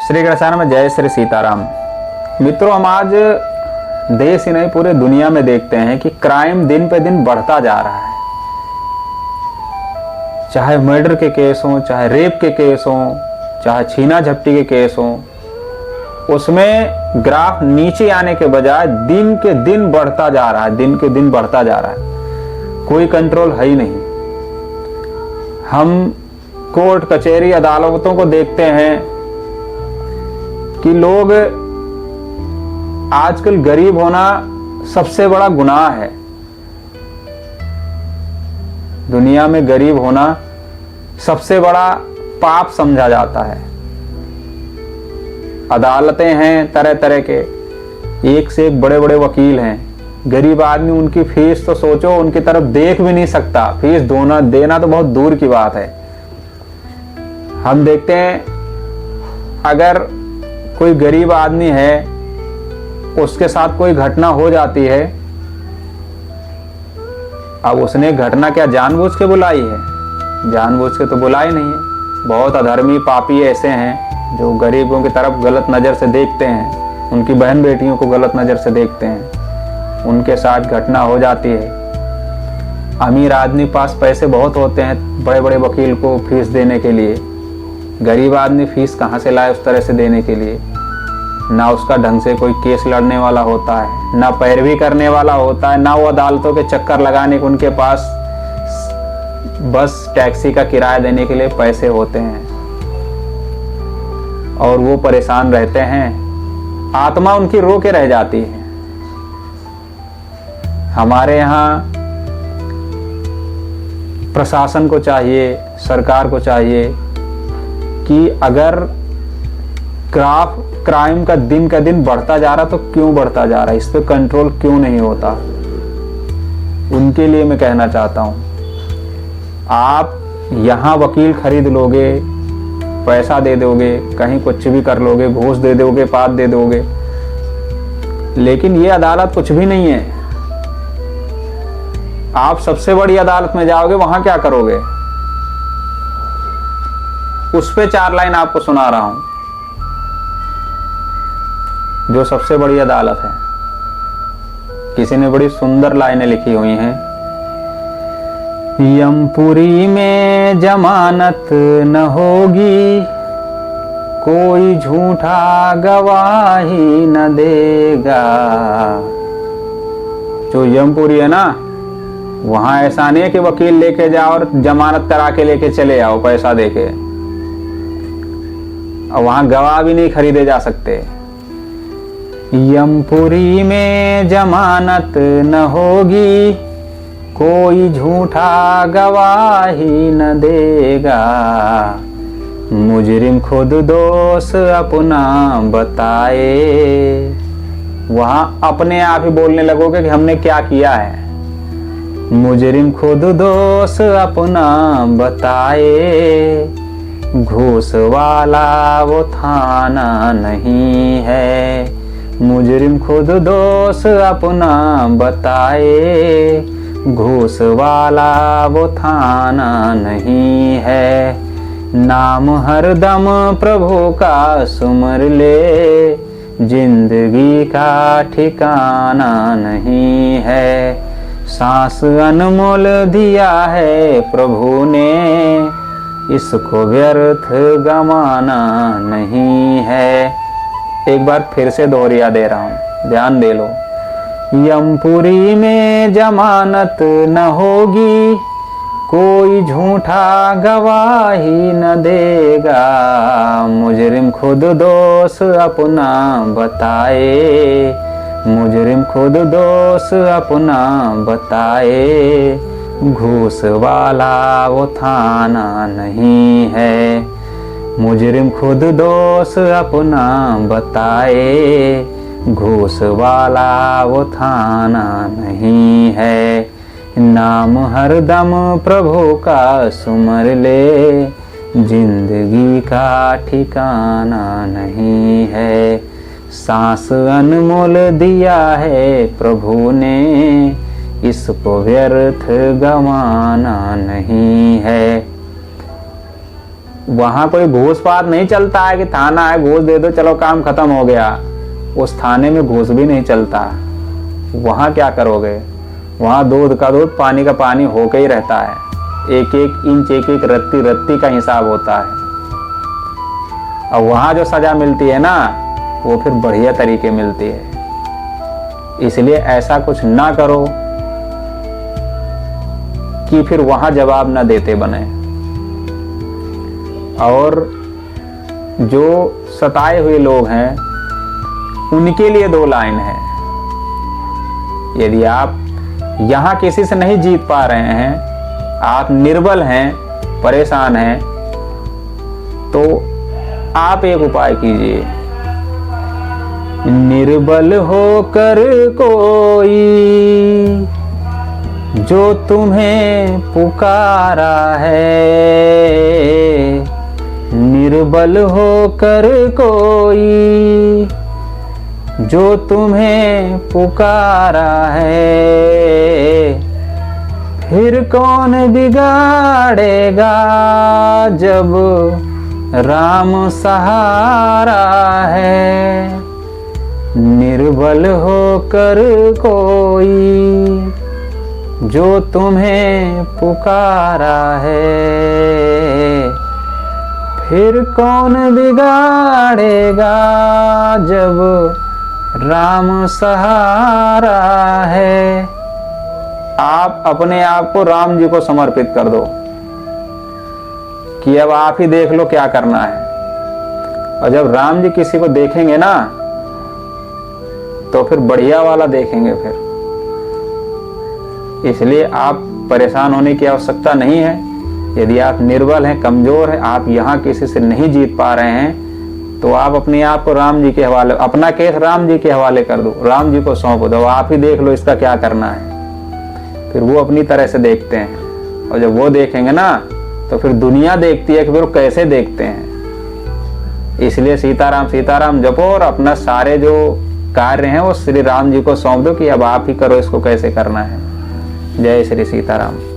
श्री कृष्ण में जय श्री सीताराम। मित्रों, हम आज देश ही नहीं पूरे दुनिया में देखते हैं कि क्राइम दिन पे दिन बढ़ता जा रहा है। चाहे मर्डर के केस हों, चाहे रेप के केस हों, चाहे छीना झपटी के केस हों, उसमें ग्राफ नीचे आने के बजाय दिन के दिन बढ़ता जा रहा है, दिन के दिन बढ़ता जा रहा है। कोई कंट्रोल है ही नहीं। हम कोर्ट कचहरी अदालतों को देखते हैं कि लोग आजकल गरीब होना सबसे बड़ा गुनाह है। दुनिया में गरीब होना सबसे बड़ा पाप समझा जाता है। अदालतें हैं तरह तरह के, एक से एक बड़े बड़े वकील हैं। गरीब आदमी उनकी फीस तो सोचो, उनकी तरफ देख भी नहीं सकता। फीस देना तो बहुत दूर की बात है। हम देखते हैं अगर कोई गरीब आदमी है, उसके साथ कोई घटना हो जाती है, अब उसने घटना क्या जानबूझ के बुलाई है? जानबूझ के तो बुलाई नहीं है। बहुत अधर्मी पापी ऐसे हैं जो गरीबों की तरफ गलत नज़र से देखते हैं, उनकी बहन बेटियों को गलत नज़र से देखते हैं, उनके साथ घटना हो जाती है। अमीर आदमी पास पैसे बहुत होते हैं बड़े बड़े वकील को फीस देने के लिए। गरीब आदमी फीस कहाँ से लाए उस तरह से देने के लिए? ना उसका ढंग से कोई केस लड़ने वाला होता है, ना पैरवी करने वाला होता है, ना वो अदालतों के चक्कर लगाने के उनके पास बस टैक्सी का किराया देने के लिए पैसे होते हैं, और वो परेशान रहते हैं। आत्मा उनकी रो के रह जाती है। हमारे यहाँ प्रशासन को चाहिए, सरकार को चाहिए कि अगर क्राइम का दिन बढ़ता जा रहा तो क्यों बढ़ता जा रहा है, इस पे कंट्रोल क्यों नहीं होता? उनके लिए मैं कहना चाहता हूं, आप यहां वकील खरीद लोगे, पैसा दे दोगे, कहीं कुछ भी कर लोगे, घूस दे दोगे, पाद दे दोगे, लेकिन ये अदालत कुछ भी नहीं है। आप सबसे बड़ी अदालत में जाओगे, वहां क्या करोगे? उस पे 4 लाइन आपको सुना रहा हूं, जो सबसे बड़ी अदालत है। किसी ने बड़ी सुंदर लाइनें लिखी हुई हैं। यमपुरी में जमानत न होगी, कोई झूठा गवाही न देगा। जो यमपुरी है ना, वहां ऐसा नहीं है कि वकील लेके जाओ और जमानत करा के लेके चले आओ पैसा देके, और वहां गवाह भी नहीं खरीदे जा सकते। यमपुरी में जमानत न होगी, कोई झूठा गवाही न देगा। मुजरिम खुद दोष अपना बताए। वहां अपने आप ही बोलने लगोगे कि हमने क्या किया है। मुजरिम खुद दोष अपना बताए, घूस वाला वो थाना नहीं है। मुजरिम खुद दोष अपना बताए, घूस वाला वो थाना नहीं है। नाम हरदम प्रभु का सुमर ले, जिंदगी का ठिकाना नहीं है। सांस अनमोल दिया है प्रभु ने, इसको व्यर्थ गंवाना नहीं है। एक बार फिर से दोहरिया दे रहा हूं, ध्यान दे लो। यमपुरी में जमानत न होगी, कोई झूठा गवाही न देगा। मुजरिम खुद दोष अपना बताए, मुजरिम खुद दोष अपना बताए। घूस वाला वो थाना नहीं है। मुजरिम खुद दोष अपना बताए, घूस वाला वो थाना नहीं है। नाम हरदम प्रभु का सुमर ले, जिंदगी का ठिकाना नहीं है। सांस अनमोल दिया है प्रभु ने, इसको व्यर्थ गंवाना नहीं है। वहां कोई घूस पात नहीं चलता है कि थाना है घूस दे दो चलो काम खत्म हो गया। उस थाने में घूस भी नहीं चलता। वहां क्या करोगे? वहां दूध का दूध पानी का पानी होके ही रहता है। एक एक इंच एक एक रत्ती रत्ती का हिसाब होता है। और वहां जो सजा मिलती है ना वो फिर बढ़िया तरीके मिलती है। इसलिए ऐसा कुछ ना करो कि फिर वहां जवाब ना देते बने। और जो सताए हुए लोग हैं उनके लिए 2 लाइन है। यदि आप यहां किसी से नहीं जीत पा रहे हैं, आप निर्बल हैं, परेशान हैं, तो आप एक उपाय कीजिए। निर्बल होकर कोई जो तुम्हें पुकारा है, निर्बल होकर कोई जो तुम्हें पुकारा है, फिर कौन बिगाड़ेगा जब राम सहारा है। निर्बल होकर कोई जो तुम्हें पुकारा है, फिर कौन बिगाड़ेगा जब राम सहारा है। आप अपने आप को राम जी को समर्पित कर दो कि अब आप ही देख लो क्या करना है। और जब राम जी किसी को देखेंगे ना तो फिर बढ़िया वाला देखेंगे फिर। इसलिए आप परेशान होने की आवश्यकता नहीं है। यदि आप निर्बल हैं, कमजोर हैं, आप यहाँ किसी से नहीं जीत पा रहे हैं, तो आप अपने आप को राम जी के हवाले, अपना केस राम जी के हवाले कर दो, राम जी को सौंप दो, आप ही देख लो इसका क्या करना है। फिर वो अपनी तरह से देखते हैं। और जब वो देखेंगे ना तो फिर दुनिया देखती है कि फिर वो कैसे देखते हैं। इसलिए सीताराम सीताराम जपो और अपना सारे जो कार्य हैं वो श्री राम जी को सौंप दो कि अब आप ही करो इसको कैसे करना है। जय श्री सीताराम।